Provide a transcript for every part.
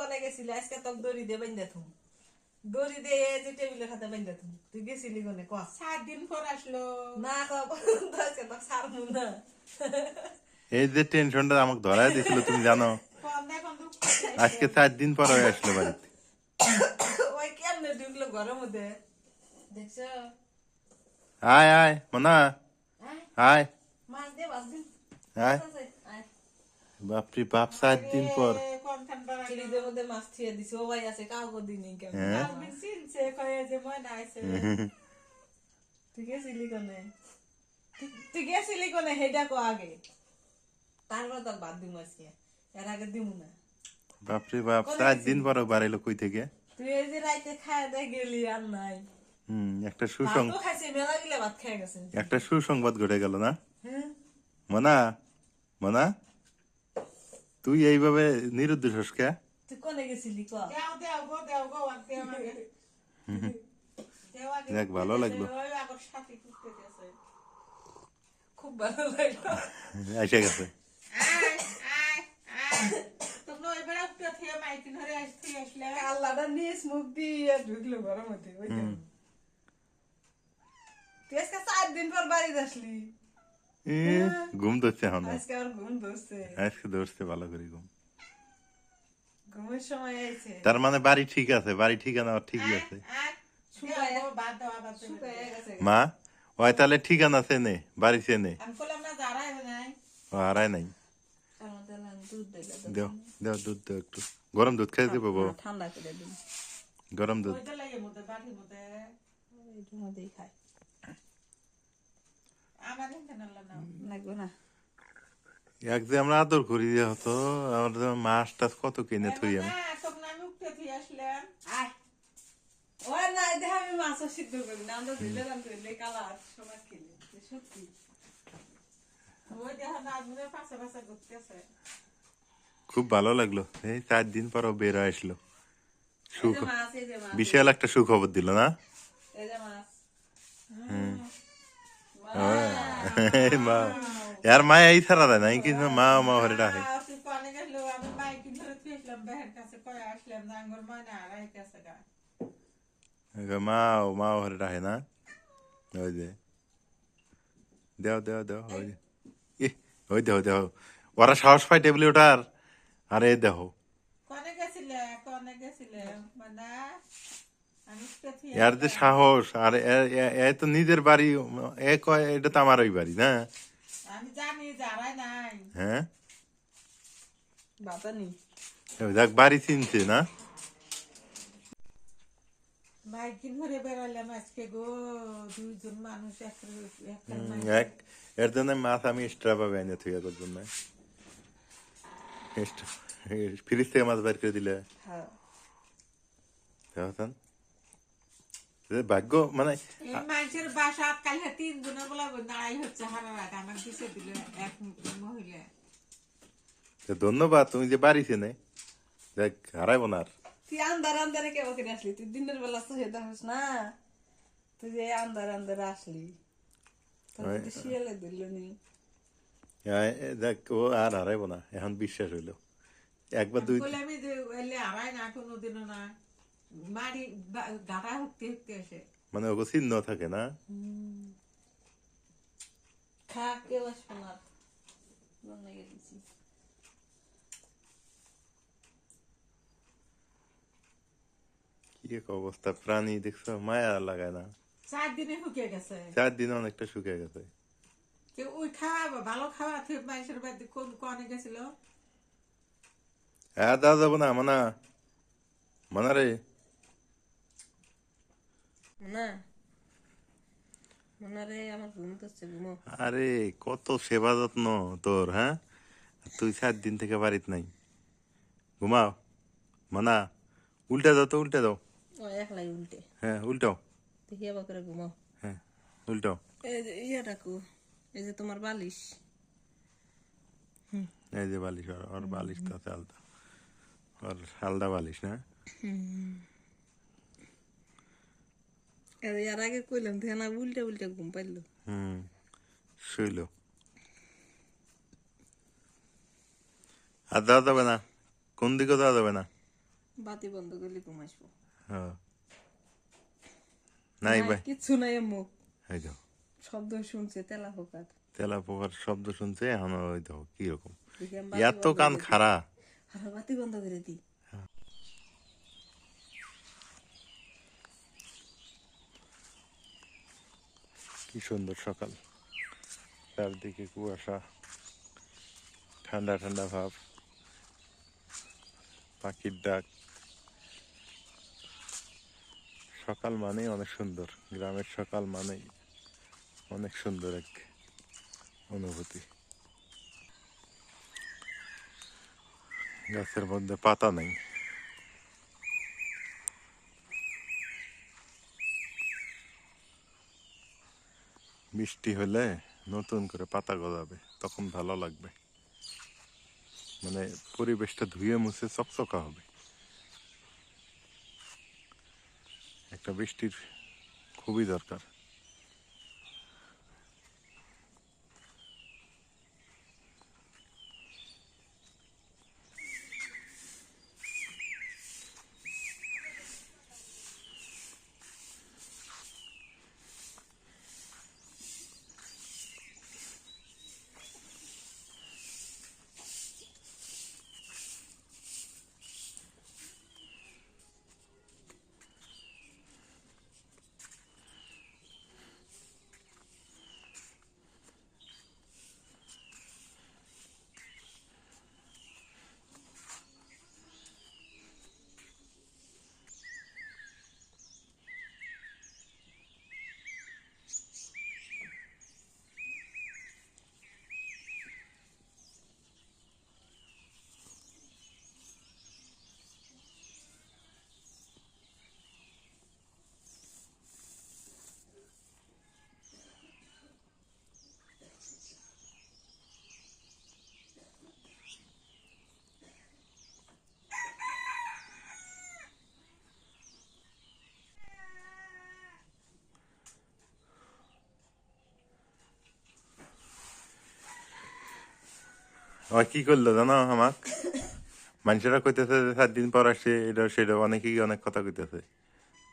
কনে গেছিলি আজকে তো দড়ি দিয়ে বাইন্ধা থুম দড়ি দিয়ে যে টেবিলের হাতে বাইন্ধা থুম তুই গেছিলি কোনে ক 7 দিন পর আসলো না কব আজকে তো ছাড়মু না এই যে টেনশনটা আমাকে ধরায় দিছিল তুমি জানো কোন এখন দুঃখ আজকে 4 দিন পর হয়ে আসলো বাড়িতে ওই কেমনে ঢুকলো ঘরের মধ্যে দেখছ আয় আয় মনা আয় মাছ দিয়ে বাসদিন আয় বাপরে বাপ 4 দিন পর কোন ঠান্ডা ফ্রিজের মধ্যে মাছ থিয়ে দিছে ও ভাই আছে কাউকে দিনই কেমন হ্যাঁ আমি চিনছে কয়ে যে ময়না আইছে তুই গেছিলি কোনে তুই গেছিলি কোনে হেডা কো আগে তারপর তো বাদ দিমু আজকে এর আগে দিমু না বাপরে বাপ 4 দিন পর বাড়াইলো কই থেকে তুই এই যে রাইতে খায় দে গেলি আর নাই একটা ভাতও খাইছে মেলা গিলা ভাত খেয়ে গেছে একটা সুসংবাদ ঘটে গেল না হ্যাঁ মনা মনা তুই এইভাবে নিরুদ্দেশ কে তুই কোনে গেছিলি ক দেও গো আর দেও আগে দেও আগে দেখ ভালো লাগলো ওই আগর সাথে করতে গেছে খুব ভালো লাগলো এসে গেছে আয় আয় আয় তোমরা এবারে উঠতে থেকে মাইকিন ধরে আসতে আসলে আল্লাহটা নিয়ে মুখ দিয়ে ঢুকলো ঘরের মধ্যে ওই তো। তুই আজকে 4 দিন পর বাড়ি আসলি ঘুম ধরছে এখন আজকে আর ঘুম ধরছে আজকে ধরছে ভালো করে ঘুম ঘুমের সময় আইছে তার মানে বাড়ি ঠিক আছে বাড়ি ঠিকানা ঠিকই আছে আর শুকায় বাদ দাও আবার শুকায় গেছে মা ওই তাহলে ঠিকানা চেনে বাড়ি চেনে আমি কইলাম না দাঁড়ায় নাই ও হারায় নাই তার মধ্যে না দুধ দিলে দেও দেও দুধ দেও একটু গরম দুধ খাই দেবো বউ ঠান্ডা করে দিন গরম দুধ ওইটা লাগে মধ্যে বাড়ির মধ্যে এইটার মধ্যেই খাই আমার এখানে না লাগবে না এক যে আমরা আদর করি যে হতো আমার যে মাছ টাছ কত কিনে থুই আমি না তখন আমি উঠতে থেকে আসলাম আয় ওই না দেখ আমি মাছ সিদ্ধ করি না আমরা দিলে রান্ধলে কালার সময় খেলে সত্যি ওই দেখা নাজমুনে পাশে পাশে ঘুরতেছে খুব ভালো লাগলো এই 4 দিন পর বের হয়ে আসলো সুখ এই যে মাছ এই যে মাছ বিশাল একটা সুখবর দিল না এই যে মাছ মা यार মা এই ছাড়া দেয় না কিন্তু মা মা ঘরে ডাকে তুই কনে গেলো আমি মাইকিন ধরে তুই আসলাম বেহের কাছে কয়ে আসলাম নাঙ্গর ময়না আর আইতেছে গা মা মা ঘরে ডাকে না ওই যে দেও দেও দেও ওই যে ওই দেও দেও ওরা সাহস পায় টেবিলে ওঠার আরে দেহ কনে গেছিলে মানে আমি উঠতে থেকে এর যে সাহস আর এ তো নিজের বাড়ি এ কয় এটা তো আমারই বাড়ি না আমি জানি যারাই নাই হ্যাঁ বাতানি দেখ বাড়ি চিনছে না মাইকিন ধরে বেড়ালাম আজকে গো দুইজন মানুষ এক এর জন্য মাছ আমি এক্সট্রা পাবে এনে থুই এর জন্য ফ্রিজ থেকে মাছ বের করে দিলে হ্যাঁ ভাগ্য মানে মানুষের বাসা কাল 3 দিনের বলা নাড়াই হচ্ছে হারা রাত আমার দিছে দিল এক মহিলা ধন্যবাদ তুমি যে বাড়ি চেনে দেখ হারাইবো না আর তুই আন্দারে কেউ করে আসলি তুই দিনের বেলা তো সেটা হস না তুই যে আন্দারে আসলি তোর শিয়ালে দিল নি দেখ ও আর হারাইবো না এখন বিশ্বাস হইলো একবার দুই বলে আমি যে এলে হারাই না কোনোদিনও না মারি গাড়া হুকতে হুকতে আসে মানে ওকে চিহ্ন থাকে না খা কেউ আসবে না মনে গেছি কি এক অবস্থা প্রাণী দেখছো মায়া লাগায় না 4 দিনে হুকে গেছে 4 দিন অনেকটা শুকিয়ে গেছে কেউ ওই খাওয়া ভালো খাওয়া থেকে মানুষের বাড়িতে কোন কনে গেছিল হ্যাঁ দেওয়া যাবো না মানা মানা রে না মনে রে আমার ঘুম তো ঘুমো আরে কত সেবা যত্ন তোর হ্যাঁ তুই 4 দিন থেকে বাড়িতে নাই ঘুমাও মানা উল্টে দাও তো উল্টে দাও ও একলাই উল্টে হ্যাঁ উল্টাও দেখি আবার করে ঘুমাও হ্যাঁ উল্টাও এই যে ইয়া রাখো এই যে তোমার বালিশ এই যে বালিশ ওর বালিশ তো আছে আলাদা ওর আলাদা বালিশ না এর আগে কইলাম ধ্যানা উল্টে উল্টে ঘুম পাইলো শুইলো আর দেওয়া যাবে না কোন দিকে দেওয়া যাবে না বাতি বন্ধ করলে ঘুম আসবো। হ্যাঁ নাই ভাই, কিচ্ছু নাই মুখ এই তো শব্দ শুনছে তেলা পোকার। তেলা পোকার শব্দ শুনছে এখন, ওই দেখো কিরকম দেখি আমি বাতি এত বন্ধ কান করে দিই। খাড়া। আর বাতি বন্ধ করে দিই। কি সুন্দর সকাল, চারদিকে কুয়াশা, ঠান্ডা ঠান্ডা ভাব, পাখির ডাক। সকাল মানেই অনেক সুন্দর, গ্রামের সকাল মানেই অনেক সুন্দর এক অনুভূতি। গাছের মধ্যে পাতা নেই, বৃষ্টি হলে নতুন করে পাতা গজাবে, তখন ভালো লাগবে, মানে পরিবেশটা ধুয়ে মুছে চকচকা হবে। একটা বৃষ্টির খুবই দরকার। আমার কি করলো জানো আমাক, মানুষেরা কইতেছে যে 7 দিন পর আসছে, এটা সেটা অনেকেই অনেক কথা কইতেছে।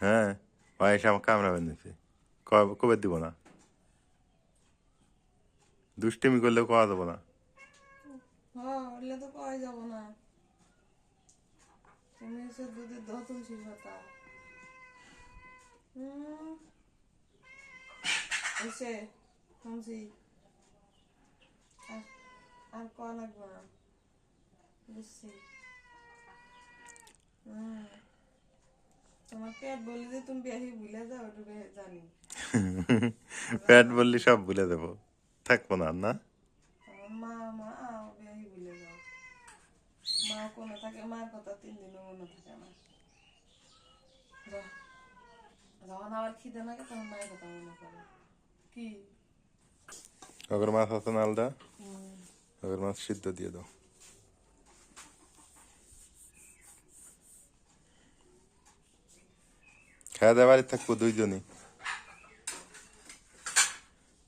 হ্যাঁ, ও এসে আমার কামড়া বেঁধেছে, কবে দিব না, দুষ্টিমি করলেও কওয়া যাবো না। হ্যাঁ ওগুলো তো পাওয়া যাবো না। তুমি হচ্ছে দুধের দহ তুলসীর পাতা। এসে শুনছি আর আর কয়া লাগবে না, বুঝছি। তোমার পেট বলি যে তুমি বেশি ভুলে যাও, ওটা জানি। পেট বললি সব ভুলে দেবো, থাকবো না না। আমার মা মা বেশি ভুলে যাও। মা কোনো থাকে, মার কথা 3 দিনও মনে থাকে না। যখন আবার খিদে লাগে তখন মায়ের কথা মনে করে। কি আগের মাছ আছে না আলাদা, আগের মাছ সিদ্ধ দিয়ে দাও। খাওয়া দাওয়া বাড়ি থাকবো দুইজনই,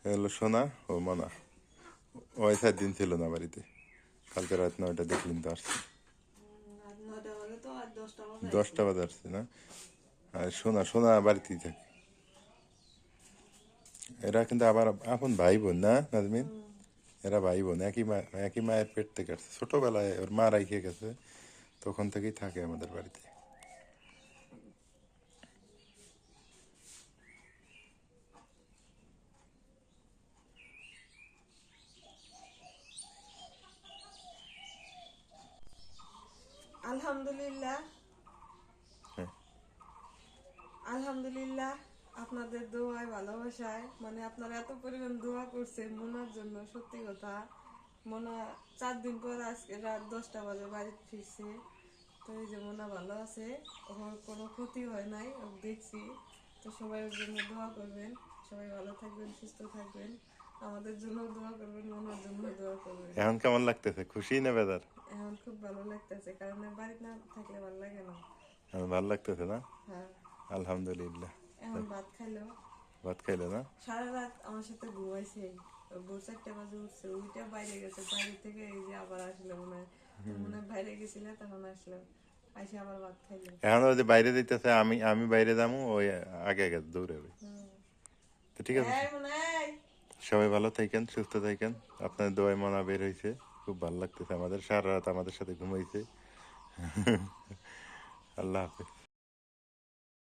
এগুলো সোনা ও মনা। ওই 7 দিন ছিল না বাড়িতে, কালকে রাত 9টা দেখলেন তো আসছে, 9টা হলে তো আর 10টা বাজে। 10টা বাজে আসছে না। আর সোনা সোনা বাড়িতেই থাকে। এরা কিন্তু আবার আপন ভাই বোন না নাজমিন, এরা ভাই বোন, একই মায়ের পেট থেকে আসছে, ছোটবেলায় ওর মা রাইখে গেছে, তখন থেকেই থাকে আমাদের বাড়িতে। আলহামদুলিল্লাহ, হ্যাঁ। আলহামদুলিল্লাহ আপনাদের দোয়ায় ভালোবাসায়, মানে আপনারা এত পরিমাণ দোয়া করছেন মোনার জন্য। সত্যি কথা, মোনা 4 দিন পর আজকে রাত 10টা বাজে বাড়ি ফিরছে। তো এই যে মোনা ভালো আছে, ওর কোনো ক্ষতি হয় নাই, ও দেখছি। তো সবাই ওর জন্য দোয়া করবেন, সবাই ভালো থাকবেন, সুস্থ থাকবেন, আমাদের জন্য দোয়া করবেন, মোনার জন্য দোয়া করবেন। এখন কেমন লাগতেছে, খুশি না বেদার? এখন খুব ভালো লাগতেছে, কারণ বাড়িতে না থাকলে ভালো লাগে না। এখন ভালো লাগতেছে না? হ্যাঁ, আলহামদুলিল্লাহ। এখন ভাত খাইলো, ভাত খাইলে না? সারা রাত আমার সাথে ঘুমাইছে। ভোর 4টা বাজে উঠছে, উঠে বাইরে গেছে, বাইরে থেকে এই যে আবার আসলো, মনে হয় বাইরে গেছিলে তখন আসলো। আইসা আবার ভাত খাইলে। এখন ওই যে বাইরে দিতেছে, আমি আমি বাইরে যাবো, ওই আগে আগে দৌড়াবে। তো ঠিক আছে, এই মনে হয় সবাই ভালো থাকেন, সুস্থ থাকেন। আপনার দোয়ায় মনা বের হয়েছে, খুব ভালো লাগতেছে আমাদের। সারা রাত আমাদের সাথে ঘুমাইছে। আল্লাহ হাফেজ।